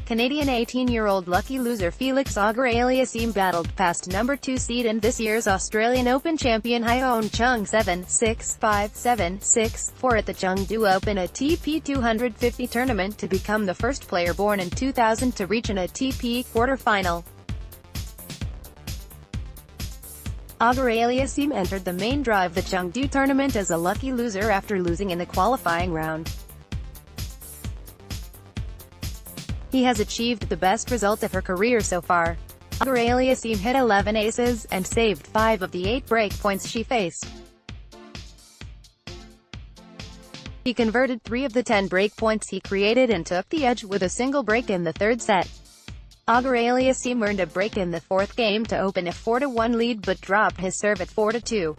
Canadian 18-year-old lucky loser Felix Auger Aliassime battled past number 2 seed and this year's Australian Open champion Hyeon Chung 7-6, 5-7, 6-4 at the Chengdu Open ATP 250 tournament to become the first player born in 2000 to reach an ATP quarter-final. Auger Aliassime entered the main draw of the Chengdu tournament as a lucky loser after losing in the qualifying round. He has achieved the best result of her career so far. Auger Aliassime hit 11 aces, and saved 5 of the 8 break points she faced. He converted 3 of the 10 break points he created and took the edge with a single break in the third set. Auger Aliassime earned a break in the fourth game to open a 4-1 lead but dropped his serve at 4-2.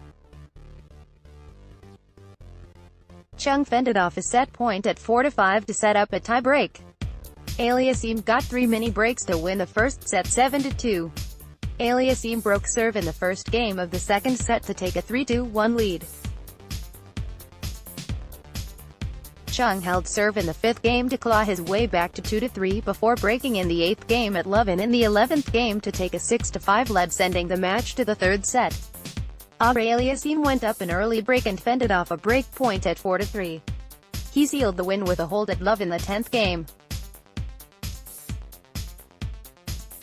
Chung fended off a set point at 4-5 to set up a tie-break. Aliassime got 3 mini breaks to win the first set 7-2. Aliassime broke serve in the first game of the second set to take a 3-1 lead. Chung held serve in the fifth game to claw his way back to 2-3 before breaking in the eighth game at love and in the 11th game to take a 6-5 lead, sending the match to the third set. Auger Aliassime went up an early break and fended off a break point at 4-3. He sealed the win with a hold at love in the 10th game.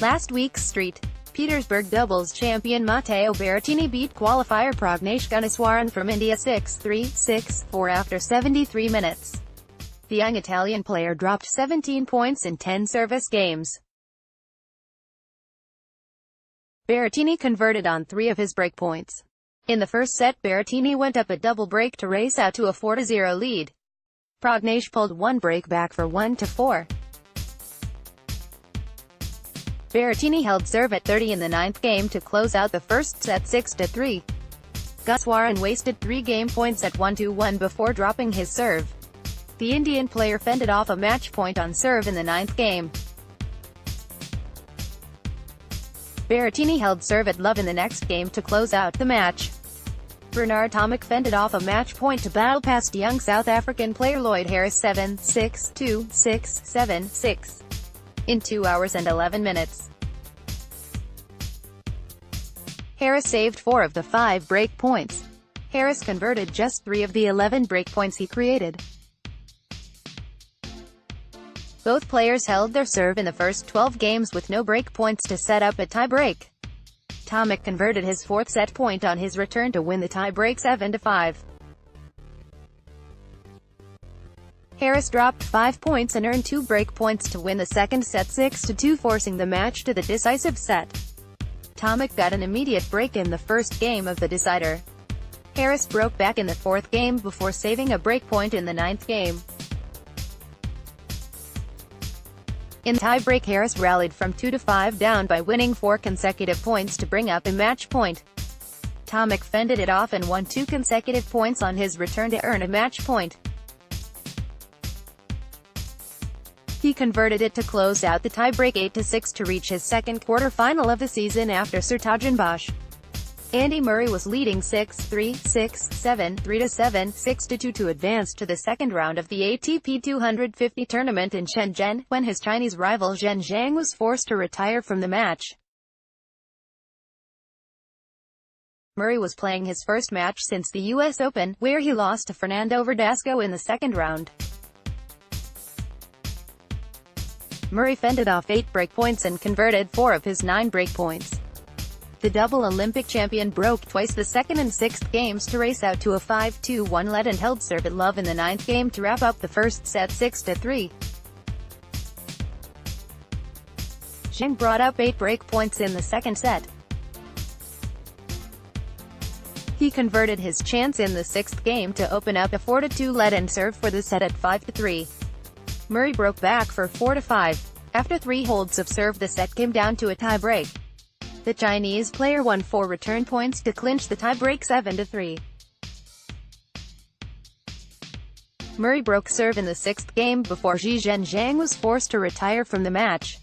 Last week's St. Petersburg doubles champion Matteo Berrettini beat qualifier Pragnesh Gunneswaran from India 6-3, 6-4 after 73 minutes. The young Italian player dropped 17 points in 10 service games. Berrettini converted on 3 of his breakpoints. In the first set, Berrettini went up a double break to race out to a 4-0 lead. Pragnesh pulled 1 break back for 1-4. Berrettini held serve at 30 in the 9th game to close out the first set 6-3. Gunneswaran wasted 3 game points at 1-1 before dropping his serve. The Indian player fended off a match point on serve in the 9th game. Berrettini held serve at love in the next game to close out the match. Bernard Tomic fended off a match point to battle past young South African player Lloyd Harris 7-6, 2-6, 7-6. in 2 hours and 11 minutes. Harris saved 4 of the 5 break points. Harris converted just 3 of the 11 break points he created. Both players held their serve in the first 12 games with no break points to set up a tie-break. Tomic converted his 4th set point on his return to win the tie-break 7-5. Harris dropped 5 points and earned 2 break points to win the second set 6-2, forcing the match to the decisive set. Tomic got an immediate break in the first game of the decider. Harris broke back in the 4th game before saving a break point in the 9th game. In the tie-break, Harris rallied from 2-5 down by winning 4 consecutive points to bring up a match point. Tomic fended it off and won 2 consecutive points on his return to earn a match point. He converted it to close out the tie-break 8-6 to reach his second quarter-final of the season after Sertajan Bosch. Andy Murray was leading 6-3, 6-7, 3-7, 6-2 to advance to the second round of the ATP 250 tournament in Shenzhen, when his Chinese rival Zheng Zhang was forced to retire from the match. Murray was playing his first match since the US Open, where he lost to Fernando Verdasco in the second round. Murray fended off 8 breakpoints and converted 4 of his 9 breakpoints. The double Olympic champion broke twice the 2nd and 6th games to race out to a 5-1 lead and held serve at love in the 9th game to wrap up the first set 6-3. Zhang brought up 8 breakpoints in the second set. He converted his chance in the 6th game to open up a 4-2 lead and serve for the set at 5-3. Murray broke back for 4-5. After 3 holds of serve, the set came down to a tie-break. The Chinese player won 4 return points to clinch the tie-break 7-3. Murray broke serve in the 6th game before Zheng Zhang was forced to retire from the match.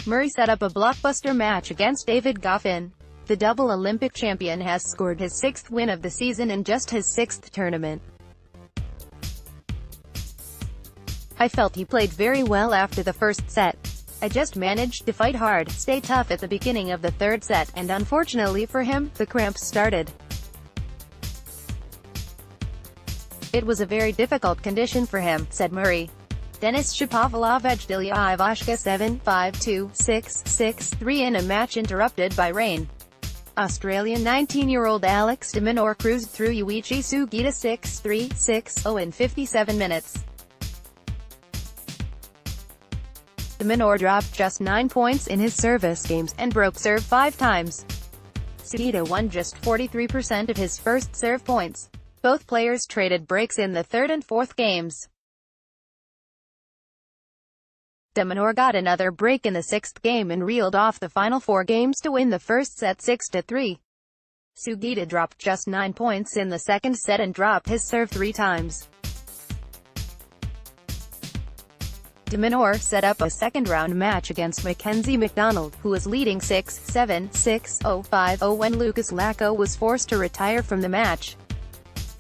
Murray set up a blockbuster match against David Goffin. The double Olympic champion has scored his 6th win of the season in just his 6th tournament. "I felt he played very well after the first set. "I just managed to fight hard, stay tough at the beginning of the third set, and unfortunately for him, the cramps started. It was a very difficult condition for him," said Murray. Denis Shapovalov edged Ilya Ivashka 7-5, 2-6, 6-3 in a match interrupted by rain. Australian 19-year-old Alex de Minaur cruised through Yuichi Sugita 6-3, 6-0 in 57 minutes. De Minaur dropped just 9 points in his service games, and broke serve 5 times. Sugita won just 43% of his first serve points. Both players traded breaks in the third and fourth games. De Minaur got another break in the sixth game and reeled off the final 4 games to win the first set 6-3. Sugita dropped just 9 points in the second set and dropped his serve 3 times. De Minaur set up a second-round match against Mackenzie McDonald, who was leading 6-7, 6-0, 5-0 when Lucas Lacko was forced to retire from the match.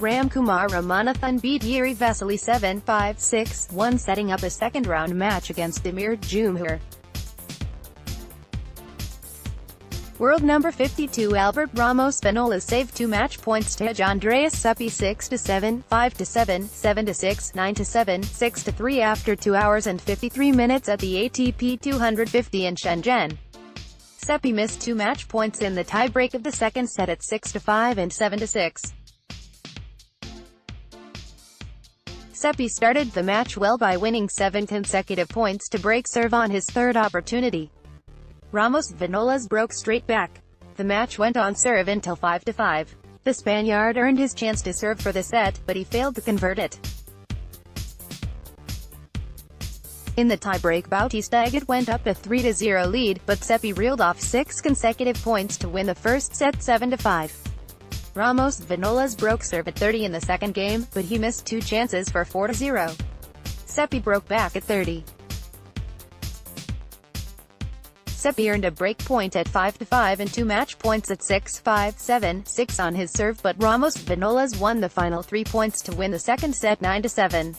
Ramkumar Ramanathan beat Yuri Vesely 7-5, 6-1, setting up a second-round match against Damir Jumhur. World number 52 Albert Ramos Vinolas saved 2 match points to Andreas Seppi 6-7, 5-7, 7-6, 9-7, 6-3 after 2 hours and 53 minutes at the ATP 250 in Shenzhen. Seppi missed 2 match points in the tiebreak of the second set at 6-5 and 7-6. Seppi started the match well by winning 7 consecutive points to break serve on his third opportunity. Ramos Vinolas broke straight back. The match went on serve until 5-5. The Spaniard earned his chance to serve for the set, but he failed to convert it. In the tiebreak Bautista Agut went up a 3-0 lead, but Seppi reeled off 6 consecutive points to win the first set 7-5. Ramos Vinolas broke serve at 30 in the second game, but he missed 2 chances for 4-0. Seppi broke back at 30. Seppi earned a break point at 5-5 and 2 match points at 6-5, 7-6 on his serve, but Ramos Vinolas won the final 3 points to win the second set 9-7.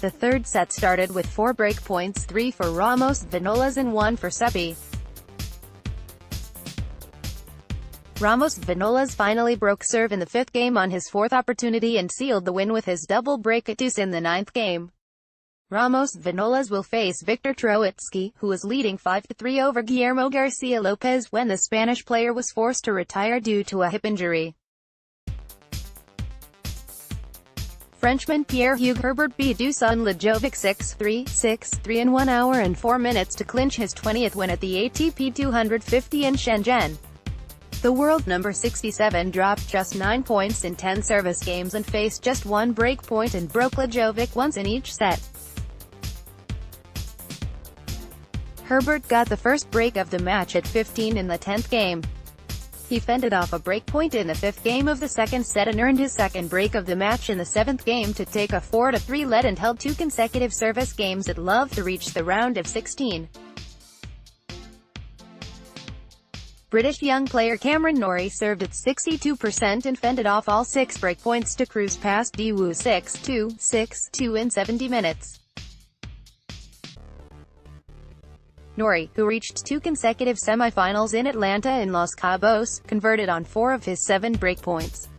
The third set started with 4 break points, 3 for Ramos Vinolas and 1 for Seppi. Ramos Vinolas finally broke serve in the fifth game on his fourth opportunity and sealed the win with his double break at deuce in the ninth game. Ramos Vinolas will face Victor Troitsky, who was leading 5-3 over Guillermo Garcia Lopez when the Spanish player was forced to retire due to a hip injury. Frenchman Pierre-Hugues Herbert beat Dusan Lajovic 6-3, 6-3 in 1 hour and 4 minutes to clinch his 20th win at the ATP 250 in Shenzhen. The world number 67 dropped just 9 points in 10 service games and faced just 1 break point and broke Lajovic once in each set. Herbert got the first break of the match at 15 in the 10th game. He fended off a break point in the 5th game of the second set and earned his second break of the match in the 7th game to take a 4-3 lead and held 2 consecutive service games at love to reach the round of 16. British young player Cameron Norrie served at 62% and fended off all 6 breakpoints to cruise past Daewoo 6-2, 6-2 in 70 minutes. Norrie, who reached 2 consecutive semifinals in Atlanta and Los Cabos, converted on 4 of his 7 breakpoints.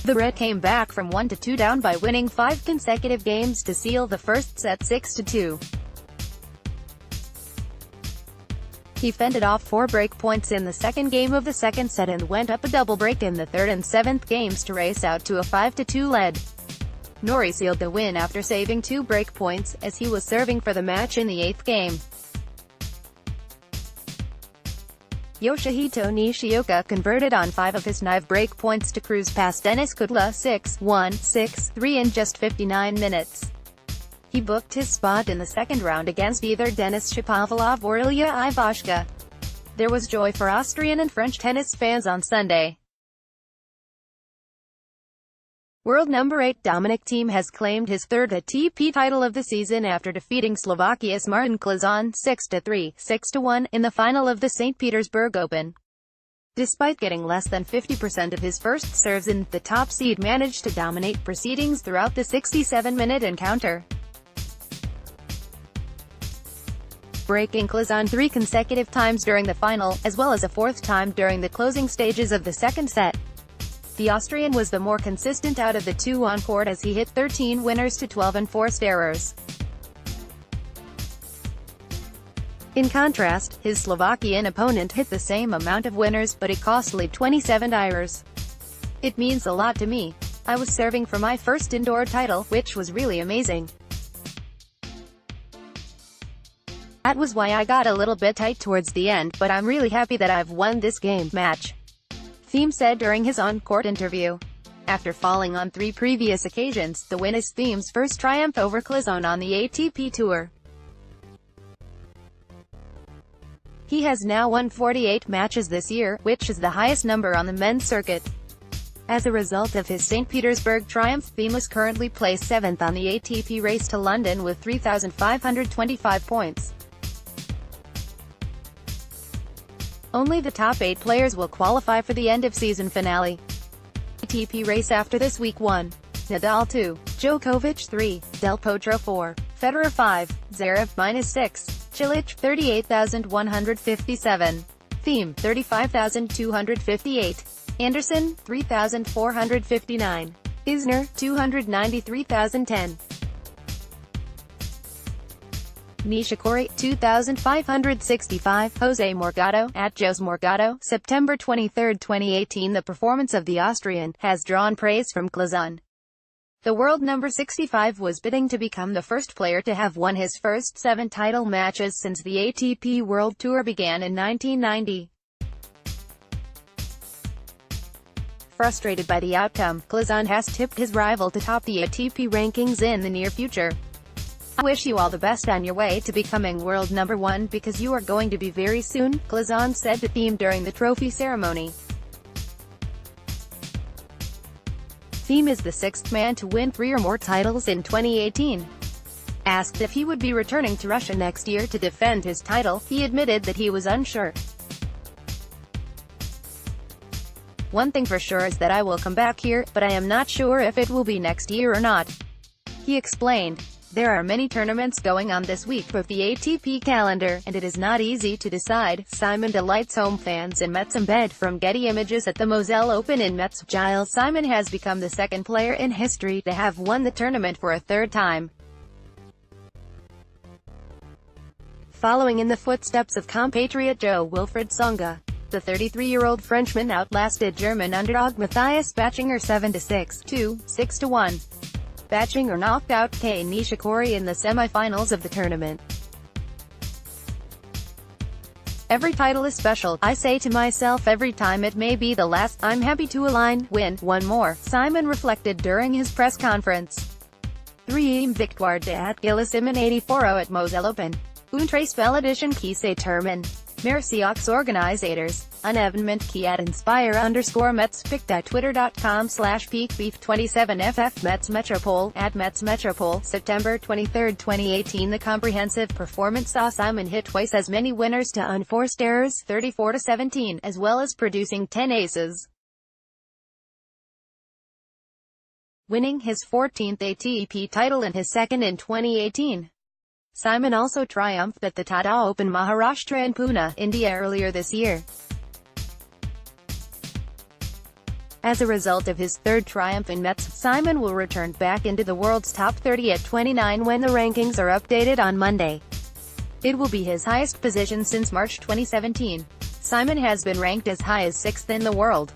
The Brit came back from 1-2 down by winning 5 consecutive games to seal the first set 6-2. He fended off 4 break points in the second game of the second set and went up a double break in the third and 7th games to race out to a 5-2 lead. Norrie sealed the win after saving 2 break points, as he was serving for the match in the 8th game. Yoshihito Nishioka converted on 5 of his 9 break points to cruise past Denis Kudla 6-1, 6-3 in just 59 minutes. He booked his spot in the second round against either Denis Shapovalov or Ilya Ivashka. There was joy for Austrian and French tennis fans on Sunday. World number 8 Dominic Thiem has claimed his third ATP title of the season after defeating Slovakia's Martin Klizan 6-3, 6-1 in the final of the St. Petersburg Open. Despite getting less than 50% of his first serves in, the top seed managed to dominate proceedings throughout the 67-minute encounter. breaking Klizan 3 consecutive times during the final, as well as a fourth time during the closing stages of the second set. The Austrian was the more consistent out of the two on court as he hit 13 winners to 12 enforced errors. In contrast, his Slovakian opponent hit the same amount of winners, but a costly 27 errors. "It means a lot to me. I was serving for my first indoor title, which was really amazing. That was why I got a little bit tight towards the end, but I'm really happy that I've won this match," Thiem said during his on-court interview. After falling on 3 previous occasions, the win is Thiem's first triumph over Klizan on the ATP Tour. He has now won 48 matches this year, which is the highest number on the men's circuit. As a result of his St. Petersburg triumph, Thiem is currently placed 7th on the ATP race to London with 3,525 points. Only the top 8 players will qualify for the end-of-season finale. ATP race after this week: 1. Nadal 2, Djokovic 3, Del Potro 4, Federer 5, Zverev -6, Cilic 38,157, Thiem 35,258, Anderson 3,459, Isner 293,010, Nishikori 2,565, Jose Morgado at Jose Morgado, September 23, 2018. The performance of the Austrian has drawn praise from Klizan. The world number 65 was bidding to become the first player to have won his first 7 title matches since the ATP World Tour began in 1990. Frustrated by the outcome, Klizan has tipped his rival to top the ATP rankings in the near future. "I wish you all the best on your way to becoming world number 1 because you are going to be very soon," Klizan said to Thiem during the trophy ceremony. Thiem is the 6th man to win 3 or more titles in 2018. Asked if he would be returning to Russia next year to defend his title, he admitted that he was unsure. "One thing for sure is that I will come back here, but I am not sure if it will be next year or not," he explained. "There are many tournaments going on this week of the ATP calendar, and it is not easy to decide." Simon delights home fans in Metz. Embed from Getty Images. At the Moselle Open in Metz, Gilles Simon has become the 2nd player in history to have won the tournament for a 3rd time. Following in the footsteps of compatriot Jo-Wilfried Tsonga, the 33-year-old Frenchman outlasted German underdog Matthias Bachinger 7-6, 2, 6-1. Bachinger knocked out Kei Nishikori in the semi-finals of the tournament. "Every title is special. I say to myself every time it may be the last. I'm happy to win one more," Simon reflected during his press conference. 3e victoire d'Auger Aliassime 84 at Moselle Open. Un très belle édition qui se termine. Merci aux organisateurs. Un événement qui a inspire _Metz picked at twitter.com/peakbeef27ff Metz Metropole at Metz Metropole, September 23, 2018. The comprehensive performance saw Simon hit twice as many winners to unforced errors, 34-17, as well as producing 10 aces. Winning his 14th ATP title and his 2nd in 2018. Simon also triumphed at the Tata Open Maharashtra in Pune, India earlier this year. As a result of his 3rd triumph in Metz, Simon will return back into the world's top 30 at 29 when the rankings are updated on Monday. It will be his highest position since March 2017. Simon has been ranked as high as 6th in the world.